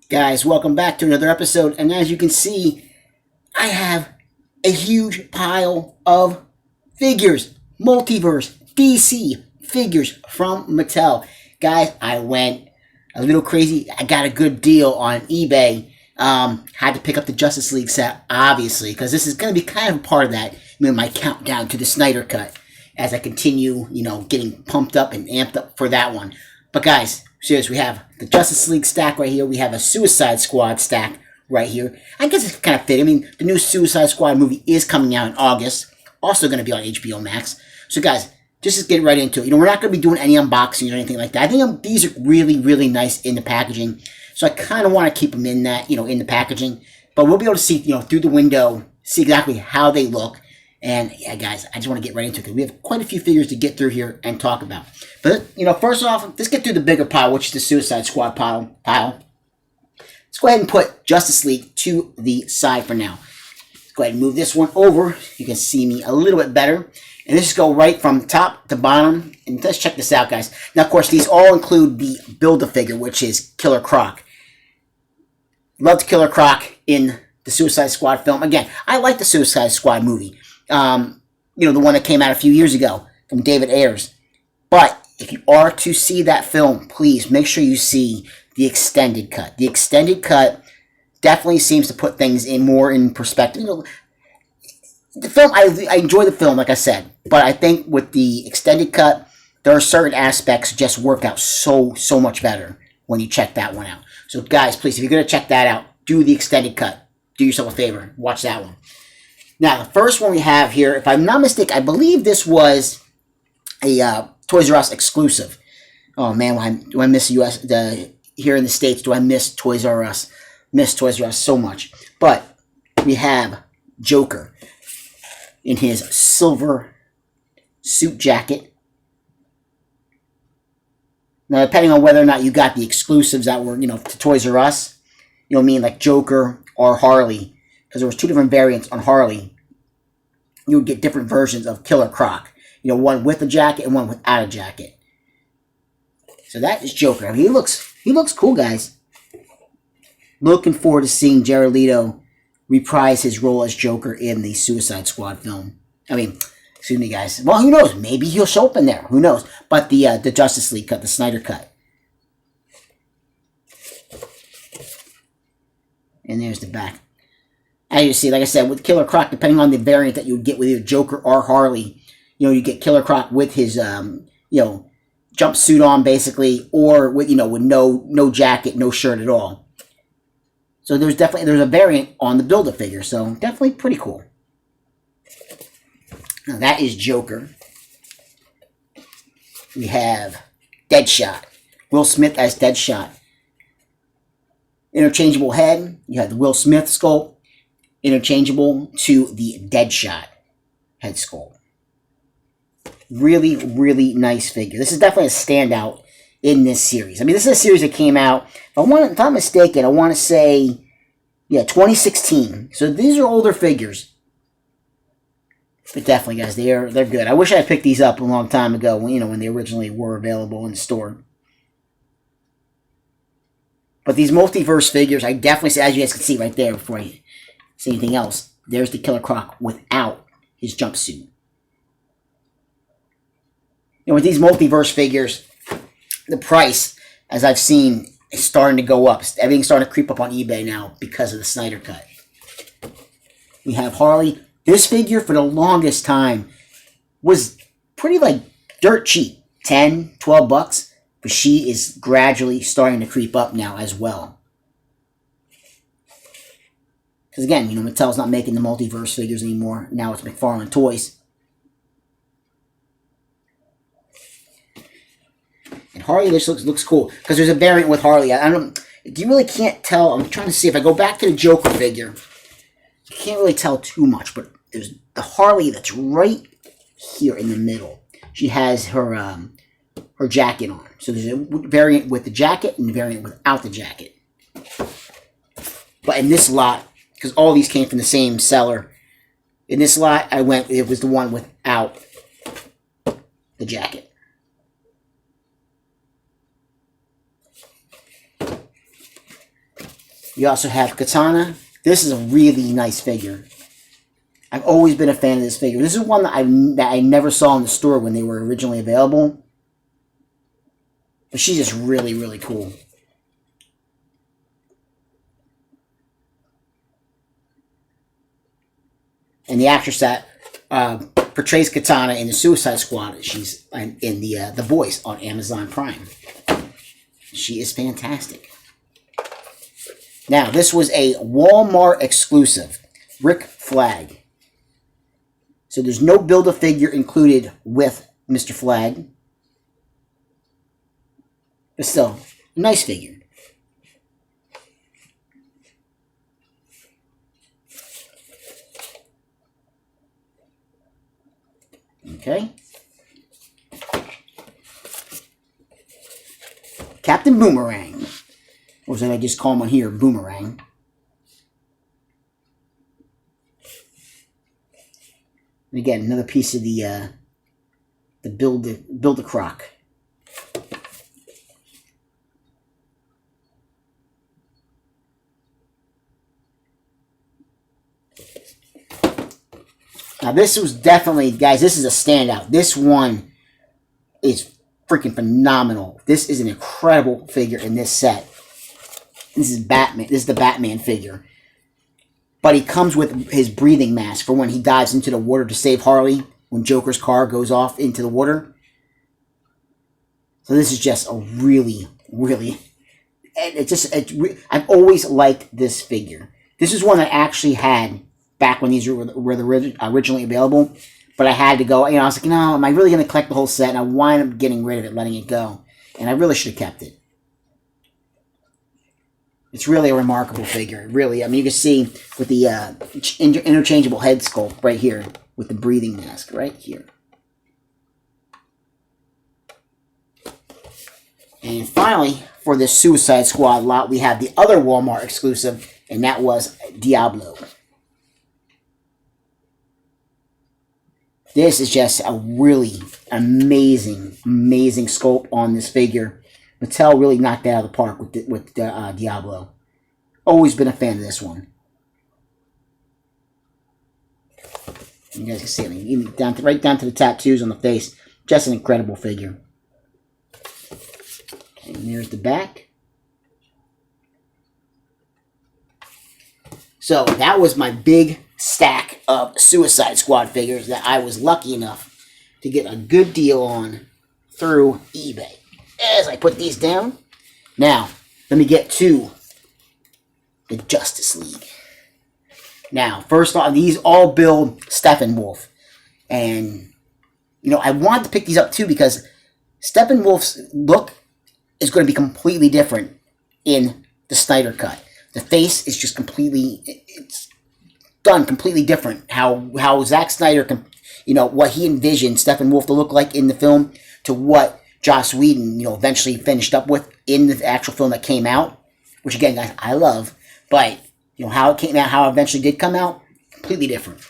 Guys, welcome back to another episode, and as you can see, I have a huge pile of figures, Multiverse DC figures from Mattel. Guys, I went a little crazy. I got a good deal on eBay. Had to pick up the Justice League set, obviously, because this is going to be kind of a part of that, my countdown to the Snyder Cut, as I continue, getting pumped up and amped up for that one. But guys, seriously, we have the Justice League stack right here. We have a Suicide Squad stack right here. I guess it's kind of fitting. The new Suicide Squad movie is coming out in August. Also going to be on HBO Max. So guys, just get right into it. We're not going to be doing any unboxing or anything like that. I think these are really, really nice in the packaging. So I kind of want to keep them in that, in the packaging. But we'll be able to see, through the window, see exactly how they look. And yeah, guys, I just want to get right into it because we have quite a few figures to get through here and talk about. But, first off, let's get through the bigger pile, which is the Suicide Squad pile. Let's go ahead and put Justice League to the side for now. Let's go ahead and move this one over. You can see me a little bit better. And let's just go right from top to bottom. And let's check this out, guys. Now, of course, these all include the Build-A-Figure, which is Killer Croc. Loved Killer Croc in the Suicide Squad film. Again, I like the Suicide Squad movie. The one that came out a few years ago from David Ayers. But if you are to see that film, please make sure you see the extended cut. The extended cut definitely seems to put things more in perspective. The film, I enjoy the film, like I said, but I think with the extended cut, there are certain aspects that just work out so much better when you check that one out. So guys, please, if you're going to check that out, do the extended cut. Do yourself a favor. Watch that one. Now, the first one we have here, if I'm not mistaken, I believe this was a Toys R Us exclusive. Oh, man, do I miss US, here in the States, do I miss Toys R Us? Miss Toys R Us so much. But we have Joker in his silver suit jacket. Now, depending on whether or not you got the exclusives that were, to Toys R Us, like Joker or Harley, because there was two different variants on Harley. You would get different versions of Killer Croc. One with a jacket and one without a jacket. So that is Joker. I mean, he looks cool, guys. Looking forward to seeing Jared Leto reprise his role as Joker in the Suicide Squad film. Excuse me, guys. Well, who knows? Maybe he'll show up in there. Who knows? But the Justice League cut, the Snyder cut. And there's the back. As you see, like I said, with Killer Croc, depending on the variant that you would get with either Joker or Harley, you get Killer Croc with his, jumpsuit on, basically, or with, with no jacket, no shirt at all. So there's a variant on the Build-A-Figure, so definitely pretty cool. Now that is Joker. We have Deadshot. Will Smith as Deadshot. Interchangeable head. You have the Will Smith sculpt. Interchangeable to the Deadshot head sculpt. Really, really nice figure. This is definitely a standout in this series. This is a series that came out, if I'm not mistaken, I want to say, 2016. So these are older figures. But definitely, guys, they're good. I wish I had picked these up a long time ago, when they originally were available in the store. But these multiverse figures, I definitely say, as you guys can see right there before I say anything else, there's the Killer Croc without his jumpsuit. With these multiverse figures, the price, as I've seen, is starting to go up. Everything's starting to creep up on eBay now because of the Snyder Cut. We have Harley. This figure, for the longest time, was pretty, dirt cheap. 10, 12 bucks. But she is gradually starting to creep up now as well. Because again, Mattel's not making the multiverse figures anymore. Now it's McFarlane Toys. And Harley just looks cool. Because there's a variant with Harley. You really can't tell. I'm trying to see if I go back to the Joker figure. You can't really tell too much. But there's the Harley that's right here in the middle. She has her jacket on. So there's a variant with the jacket and a variant without the jacket. But in this lot, because all these came from the same seller, in this lot it was the one without the jacket. You also have Katana. This is a really nice figure. I've always been a fan of this figure. This is one that I never saw in the store when they were originally available. But she's just really, really cool. And the actress that portrays Katana in the Suicide Squad, she's in the Voice on Amazon Prime. She is fantastic. Now, this was a Walmart exclusive, Rick Flag. So there's no Build-A-Figure included with Mr. Flag. But still, a nice figure. Okay. Captain Boomerang. Or should I just call him on here Boomerang? And again, another piece of the build a Croc. Now this was definitely, guys, this is a standout. This one is freaking phenomenal. This is an incredible figure in this set. This is Batman. This is the Batman figure. But he comes with his breathing mask for when he dives into the water to save Harley when Joker's car goes off into the water. So this is just a really, really... I've always liked this figure. This is one I actually had back when these were originally available. But I had to go, I was like, no, am I really going to collect the whole set? And I wind up getting rid of it, letting it go. And I really should have kept it. It's really a remarkable figure. Really, I mean, you can see with the interchangeable head sculpt right here with the breathing mask right here. And finally, for this Suicide Squad lot, we have the other Walmart exclusive, and that was Diablo. This is just a really amazing, amazing sculpt on this figure. Mattel really knocked it out of the park with Diablo. Always been a fan of this one. You guys can see it. I mean, right down to the tattoos on the face. Just an incredible figure. Okay, and there's the back. So that was my big stack of Suicide Squad figures that I was lucky enough to get a good deal on through eBay. As I put these down, now let me get to the Justice League. Now, first off, these all build Steppenwolf, and I wanted to pick these up too because Steppenwolf's look is going to be completely different in the Snyder Cut. The face is just it's done completely different. How Zack Snyder, what he envisioned Steppenwolf to look like in the film to what Joss Whedon, eventually finished up with in the actual film that came out, which again, guys, I love, but how it came out, how it eventually did come out, completely different.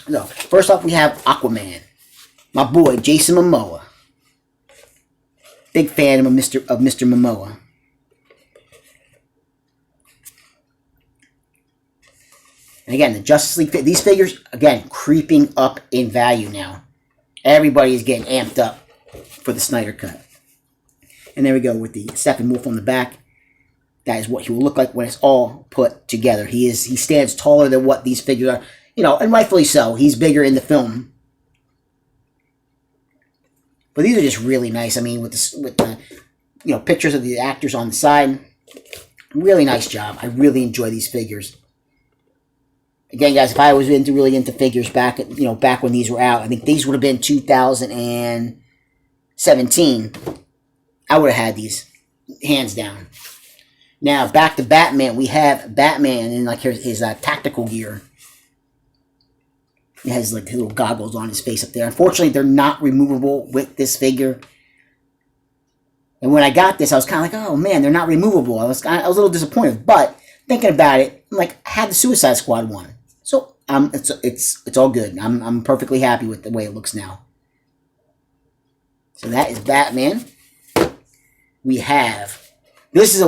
So, first off, we have Aquaman, my boy Jason Momoa. Big fan of Mr. Momoa. And again, the Justice League, these figures, again, creeping up in value now. Everybody is getting amped up for the Snyder Cut. And there we go with the Steppenwolf on the back. That is what he will look like when it's all put together. He stands taller than what these figures are, and rightfully so. He's bigger in the film. But these are just really nice. I mean, with the pictures of the actors on the side, really nice job. I really enjoy these figures. Again, guys, if I was really into figures back when these were out, I think these would have been 2017. I would have had these hands down. Now back to Batman. We have Batman in his tactical gear. He has little goggles on his face up there. Unfortunately, they're not removable with this figure. And when I got this, I was kind of like, oh man, they're not removable. I was a little disappointed, but thinking about it, I had the Suicide Squad one. So it's all good. I'm perfectly happy with the way it looks now. So that is Batman. We have This is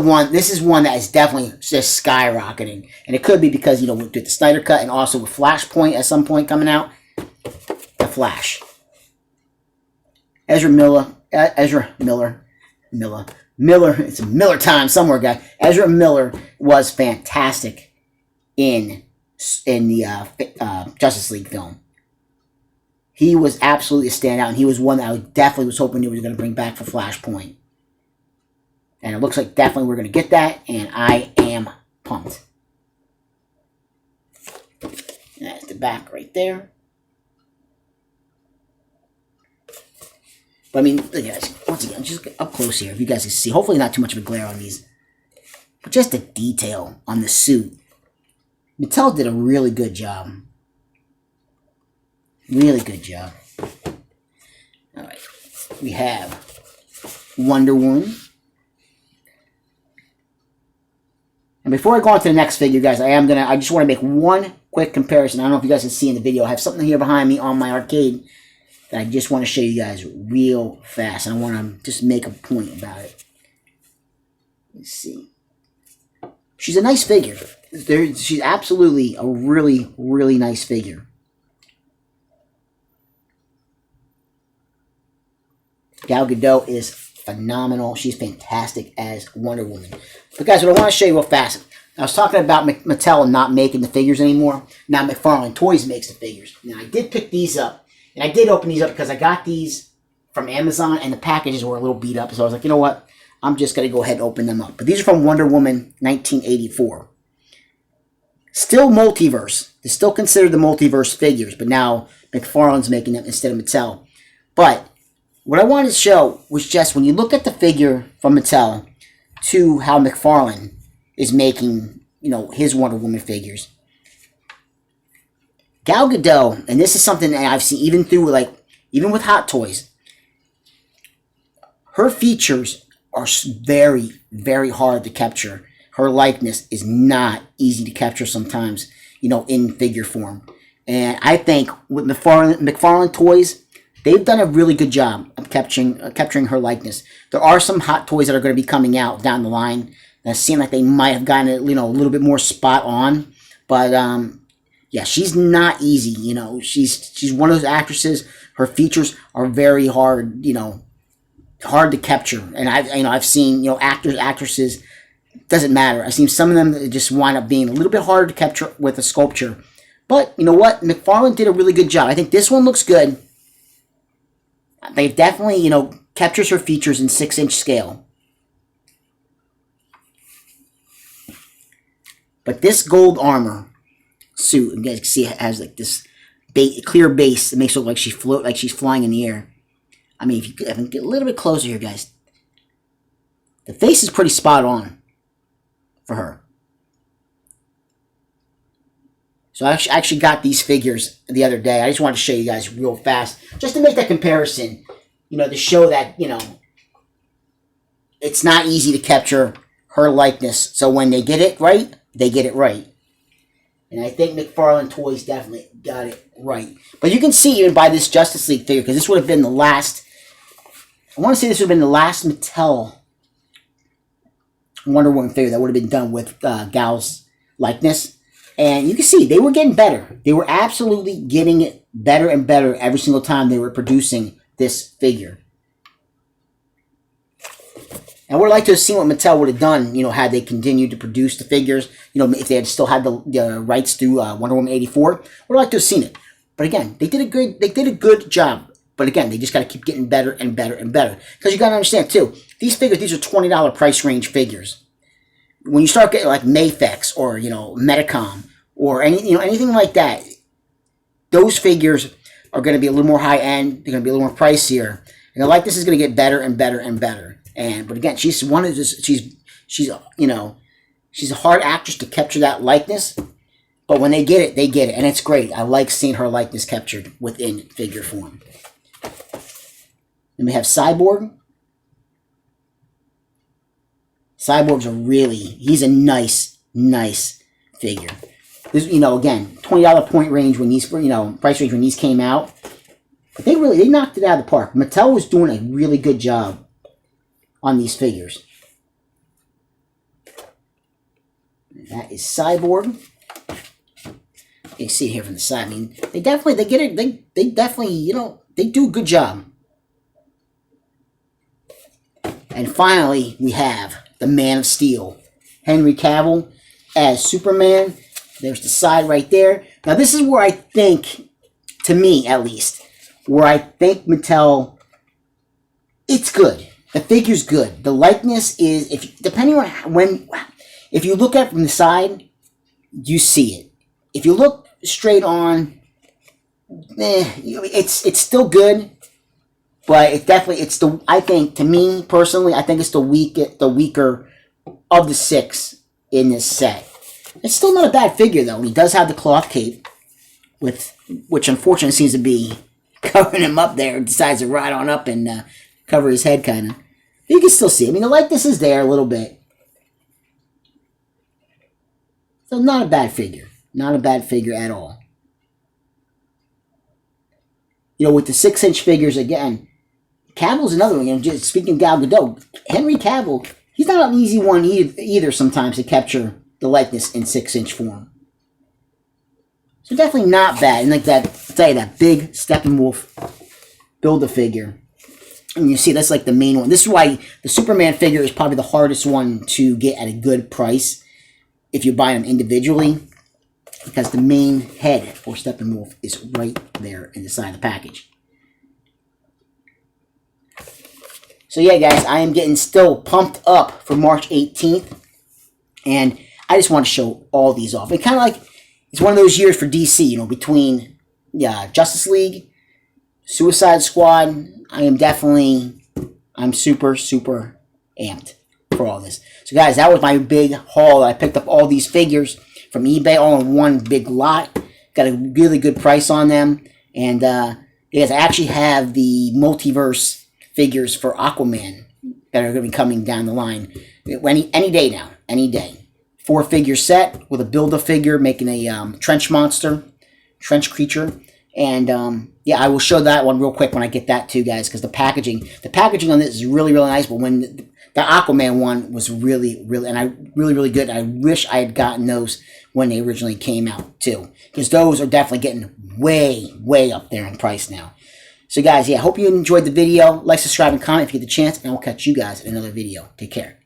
one that is definitely just skyrocketing, and it could be because with the Snyder Cut and also with Flashpoint at some point coming out. The Flash. Ezra Miller. It's a Miller time somewhere, guy. Ezra Miller was fantastic in the Justice League film. He was absolutely a standout, and he was one that I definitely was hoping he was going to bring back for Flashpoint. And it looks like definitely we're going to get that, and I am pumped. And that's the back right there. But I mean, look at guys, once again, just up close here, if you guys can see. Hopefully not too much of a glare on these. But just the detail on the suit. Mattel did a really good job. Really good job. Alright. We have Wonder Woman. And before I go on to the next figure, guys, I just want to make one quick comparison. I don't know if you guys can see in the video. I have something here behind me on my arcade that I just want to show you guys real fast. I want to just make a point about it. Let's see. She's a nice figure. She's absolutely a really, really nice figure. Gal Gadot is phenomenal. She's fantastic as Wonder Woman. But guys, what I want to show you real fast. I was talking about Mattel not making the figures anymore. Now McFarlane Toys makes the figures. Now I did pick these up. And I did open these up because I got these from Amazon and the packages were a little beat up. So I was like, you know what? I'm just going to go ahead and open them up. But these are from Wonder Woman 1984. Still Multiverse. They're still considered the Multiverse figures. But now McFarlane's making them instead of Mattel. But what I wanted to show was just when you look at the figure from Mattel to how McFarlane is making, his Wonder Woman figures. Gal Gadot, and this is something that I've seen even with Hot Toys, her features are very, very hard to capture. Her likeness is not easy to capture sometimes, in figure form. And I think with McFarlane Toys, they've done a really good job of capturing her likeness. There are some Hot Toys that are going to be coming out down the line that seem like they might have gotten it, a little bit more spot on. But yeah, she's not easy. She's one of those actresses. Her features are very hard, hard to capture. And I've seen actresses. Doesn't matter. I've seen some of them that just wind up being a little bit harder to capture with a sculpture. But you know what? McFarlane did a really good job. I think this one looks good. They definitely, captures her features in 6-inch scale. But this gold armor suit, you guys can see it has like this clear base that makes it look like she's flying in the air. I mean, if you can get a little bit closer here, guys, the face is pretty spot on for her. So I actually got these figures the other day. I just wanted to show you guys real fast, just to make that comparison, to show that, it's not easy to capture her likeness. So when they get it right, they get it right. And I think McFarlane Toys definitely got it right. But you can see even by this Justice League figure, because this would have been the last, I want to say this would have been the last Mattel Wonder Woman figure that would have been done with Gal's likeness. And you can see they were getting better. They were absolutely getting it better and better every single time they were producing this figure. And I would like to have seen what Mattel would have done, had they continued to produce the figures, if they had still had the rights to Wonder Woman 84. I would like to have seen it. But again, they did a good job. But again, they just got to keep getting better and better and better. Because you got to understand, too, these are $20 price range figures. When you start getting like Mafex or, Medicom or anything like that, those figures are going to be a little more high end. They're going to be a little more pricier. And the likeness is going to get better and better and better. But again, she's a hard actress to capture that likeness. But when they get it, and it's great. I like seeing her likeness captured within figure form. Then we have Cyborg. He's a nice figure. This, again, $20 point range when these, price range when these came out. But they knocked it out of the park. Mattel was doing a really good job on these figures. That is Cyborg. You see it here from the side. I mean, they definitely, they definitely, you know, they do a good job. And finally, we have the Man of Steel, Henry Cavill as Superman. There's the side right there. Now, this is where I think, to me at least, where I think Mattel, it's good. The figure's good. The likeness is, depending on if you look at it from the side, you see it. If you look straight on, it's still good, but I think, to me personally, I think it's the weaker of the 6 in this set. It's still not a bad figure though. He does have the cloth cape, which unfortunately seems to be covering him up there. Decides to ride on up and cover his head, kind of. You can still see. I mean, the likeness is there a little bit. So not a bad figure. Not a bad figure at all. You know, with the 6-inch figures, again, Cavill's another one. You know, just speaking of Gal Gadot, Henry Cavill, he's not an easy one either sometimes to capture the likeness in 6-inch form. So definitely not bad. And like that, I'll tell you, that big Steppenwolf Build-A-Figure. And you see, that's like the main one. This is why the Superman figure is probably the hardest one to get at a good price if you buy them individually, because the main head for Steppenwolf is right there in the side of the package. So yeah, guys, I am getting still pumped up for March 18th, and I just want to show all these off. It kind of like, it's one of those years for DC, you know, between Justice League, Suicide Squad. I'm super, super amped for all this. So guys, that was my big haul. I picked up all these figures from eBay all in one big lot. Got a really good price on them. And yes, I actually have the Multiverse figures for Aquaman that are going to be coming down the line any day now. Any day. 4-figure set with a Build-A-Figure making a trench creature. And yeah, I will show that one real quick when I get that too, guys, because the packaging on this is really, really nice. But when the Aquaman one was really, really good. I wish I had gotten those when they originally came out too, because those are definitely getting way up there in price now. So guys, yeah, hope you enjoyed the video. Like, subscribe, and comment if you get the chance, and I will catch you guys in another video. Take care.